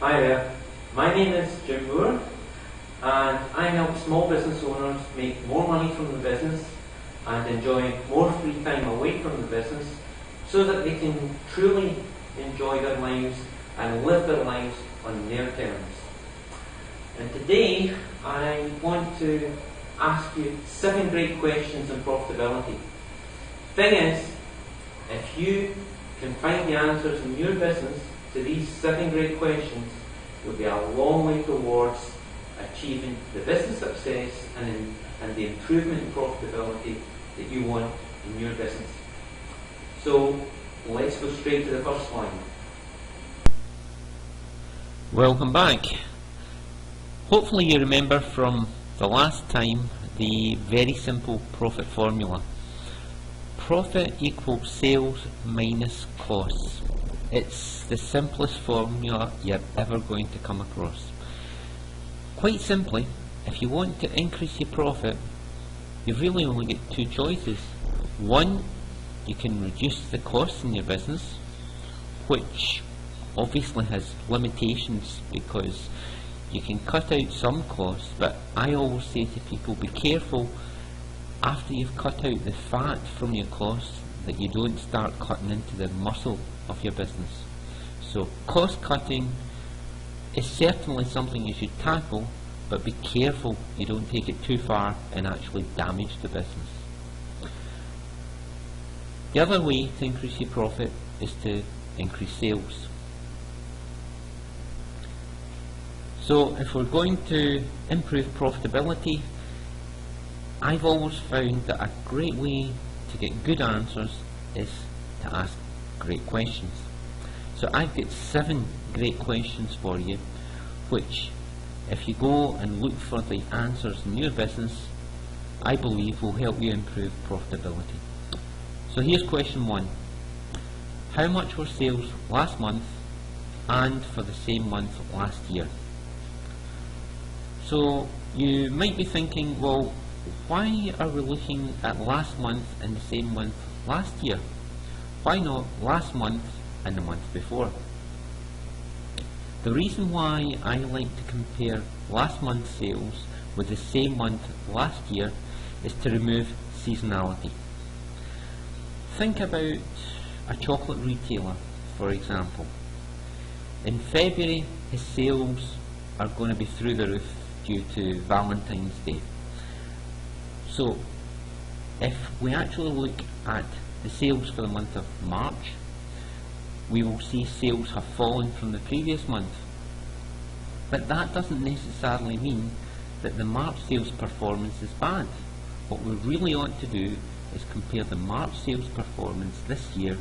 Hi there, my name is Jim Moore and I help small business owners make more money from the business and enjoy more free time away from the business so that they can truly enjoy their lives and live their lives on their terms. And today I want to ask you 7 great questions on profitability. Thing is, if you can find the answers in your business to these 7 great questions, you'll be a long way towards achieving the business success and the improvement in profitability that you want in your business. So let's go straight to the first line. Welcome back. Hopefully you remember from the last time the very simple profit formula. Profit equals sales minus costs. It's the simplest formula you're ever going to come across. Quite simply, if you want to increase your profit, you've really only got 2 choices. One, you can reduce the costs in your business, which obviously has limitations because you can cut out some costs, but I always say to people, be careful after you've cut out the fat from your costs that you don't start cutting into the muscle of your business. So cost cutting is certainly something you should tackle, but be careful you don't take it too far and actually damage the business. The other way to increase your profit is to increase sales. So if we're going to improve profitability, I've always found that a great way to get good answers is to ask great questions. So I've got 7 great questions for you, which if you go and look for the answers in your business, I believe will help you improve profitability. So here's question 1. How much were sales last month and for the same month last year? So you might be thinking, well, why are we looking at last month and the same month last year? Why not last month and the month before? The reason why I like to compare last month's sales with the same month last year is to remove seasonality. Think about a chocolate retailer, for example. In February, his sales are going to be through the roof due to Valentine's Day. So if we actually look at the sales for the month of March, we will see sales have fallen from the previous month. But that doesn't necessarily mean that the March sales performance is bad. What we really ought to do is compare the March sales performance this year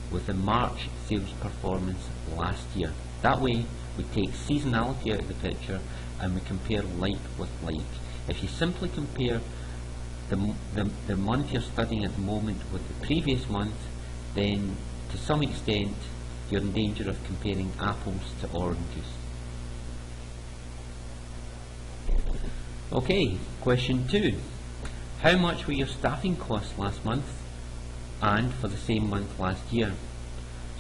with the March sales performance last year. That way we take seasonality out of the picture and we compare like with like. If you simply compare the month you're studying at the moment with the previous month, then to some extent you're in danger of comparing apples to oranges. Okay, question 2. How much were your staffing costs last month and for the same month last year?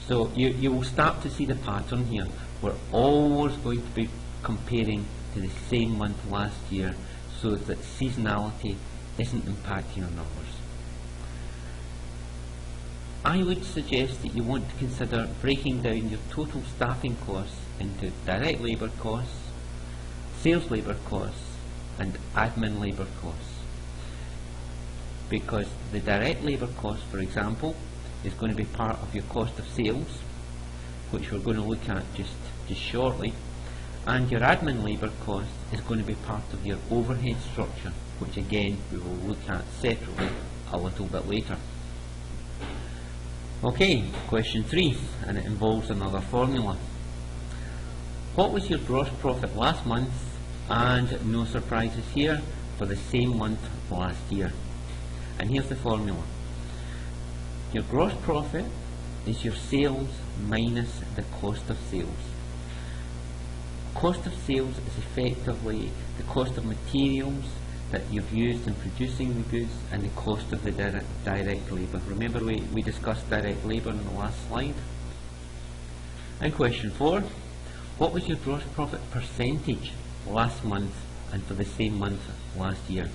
So you will start to see the pattern here. We're always going to be comparing to the same month last year so that seasonality isn't impacting our numbers. I would suggest that you want to consider breaking down your total staffing costs into direct labour costs, sales labour costs and admin labour costs. Because the direct labour cost, for example, is going to be part of your cost of sales, which we're going to look at just shortly, and your admin labour cost is going to be part of your overhead structure, which again we will look at separately a little bit later. Okay, question 3, and it involves another formula. What was your gross profit last month, and no surprises here, for the same month last year? And here's the formula. Your gross profit is your sales minus the cost of sales. Cost of sales is effectively the cost of materials that you've used in producing the goods and the cost of the direct labour. Remember we discussed direct labour in the last slide. And question 4, what was your gross profit percentage last month and for the same month last year?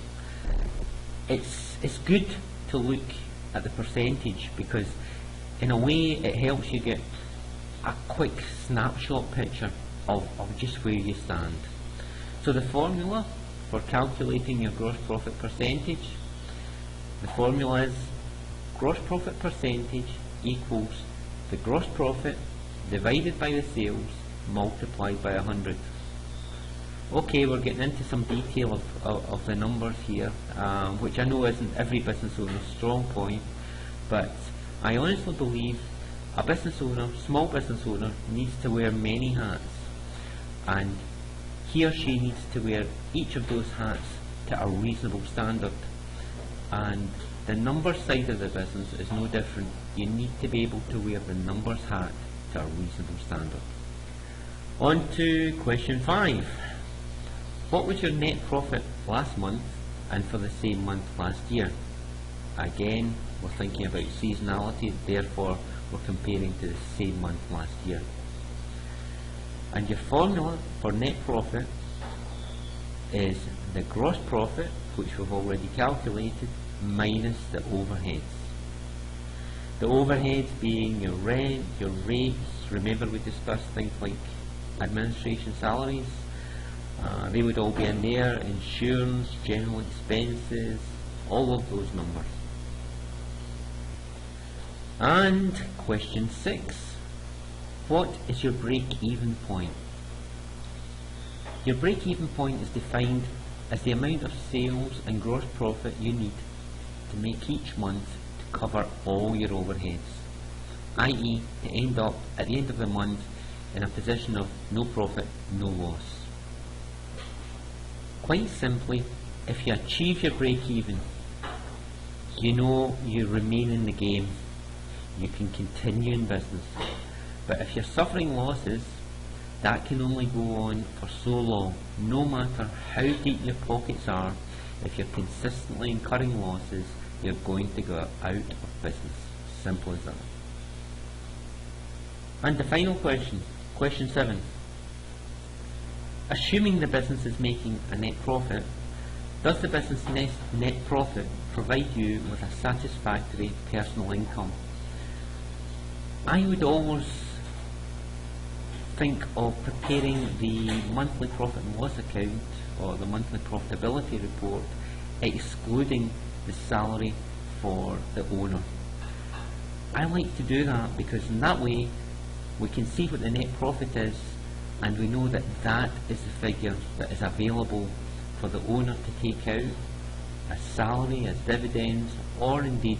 It's good to look at the percentage because in a way it helps you get a quick snapshot picture of just where you stand. So the formula for calculating your gross profit percentage, the formula is gross profit percentage equals the gross profit divided by the sales multiplied by 100. Okay, we're getting into some detail of the numbers here, which I know isn't every business owner's strong point, but I honestly believe a business owner, small business owner, needs to wear many hats, and he or she needs to wear each of those hats to a reasonable standard. And the numbers side of the business is no different. You need to be able to wear the numbers hat to a reasonable standard. On to question 5. What was your net profit last month and for the same month last year? Again, we're thinking about seasonality, therefore we're comparing to the same month last year. And your formula for net profit is the gross profit, which we've already calculated, minus the overheads. The overheads being your rent, your rates. Remember we discussed things like administration salaries. They would all be in there, insurance, general expenses, all of those numbers. And question 6. What is your break-even point? Your break-even point is defined as the amount of sales and gross profit you need to make each month to cover all your overheads, i.e. to end up at the end of the month in a position of no profit, no loss. Quite simply, if you achieve your break-even, you know you remain in the game, you can continue in business. But if you're suffering losses, that can only go on for so long. No matter how deep your pockets are, if you're consistently incurring losses, you're going to go out of business. Simple as that. And the final question, question 7. Assuming the business is making a net profit, does the business net profit provide you with a satisfactory personal income? I would always think of preparing the monthly profit and loss account or the monthly profitability report excluding the salary for the owner. I like to do that because in that way we can see what the net profit is and we know that that is the figure that is available for the owner to take out as salary, as dividends, or indeed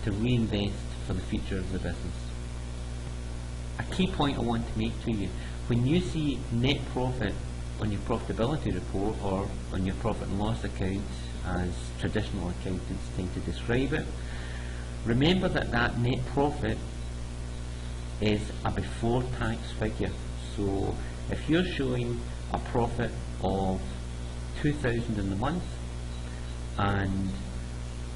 to reinvest for the future of the business. A key point I want to make to you, when you see net profit on your profitability report or on your profit and loss account, as traditional accountants tend to describe it, remember that that net profit is a before tax figure. So if you're showing a profit of 2,000 in the month and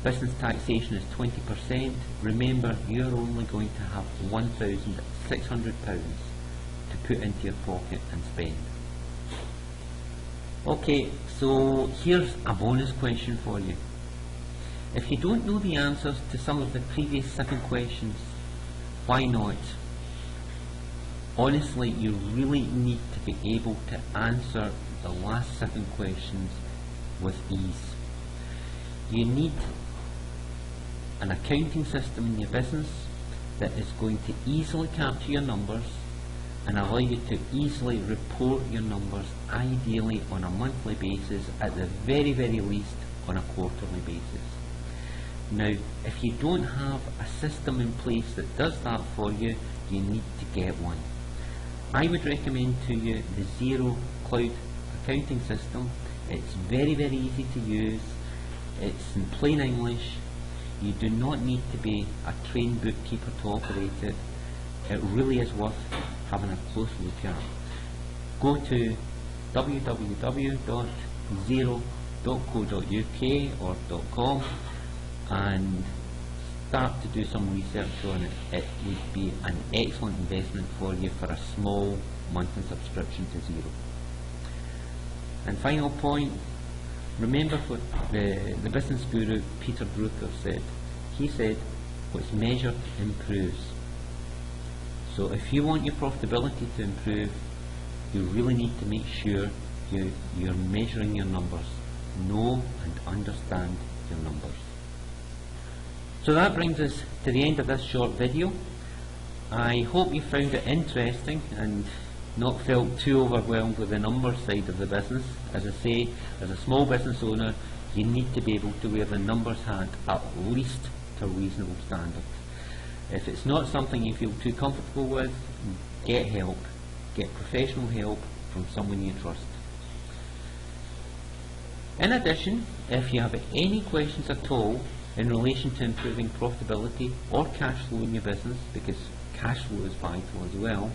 business taxation is 20%, remember you're only going to have £1,600 to put into your pocket and spend. Okay, so here's a bonus question for you. If you don't know the answers to some of the previous 7 questions, why not? Honestly, you really need to be able to answer the last 7 questions with ease. You need an accounting system in your business that is going to easily capture your numbers and allow you to easily report your numbers, ideally on a monthly basis, at the very, very least on a quarterly basis. Now, if you don't have a system in place that does that for you, you need to get one. I would recommend to you the Zero Cloud accounting system. It's very, very easy to use. It's in plain English. You do not need to be a trained bookkeeper to operate it. It really is worth having a close look at. Go to www.zero.co.uk or .com and start to do some research on it, it would be an excellent investment for you for a small monthly subscription to zero. And final point, remember what the business guru Peter Drucker said. He said, what's measured improves. So if you want your profitability to improve, you really need to make sure you're measuring your numbers. Know and understand your numbers. So that brings us to the end of this short video. I hope you found it interesting and not felt too overwhelmed with the numbers side of the business. As I say, as a small business owner, you need to be able to wear the numbers hat at least to a reasonable standard. If it's not something you feel too comfortable with, get help. Get professional help from someone you trust. In addition, if you have any questions at all in relation to improving profitability or cash flow in your business, because cash flow is vital as well,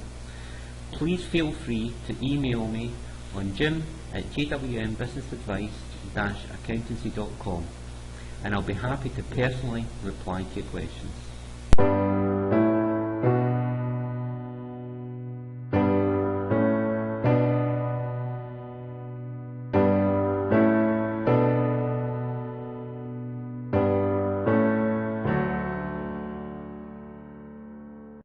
please feel free to email me on jim@jwmbusinessadvice-accountancy.com, and I'll be happy to personally reply to your questions.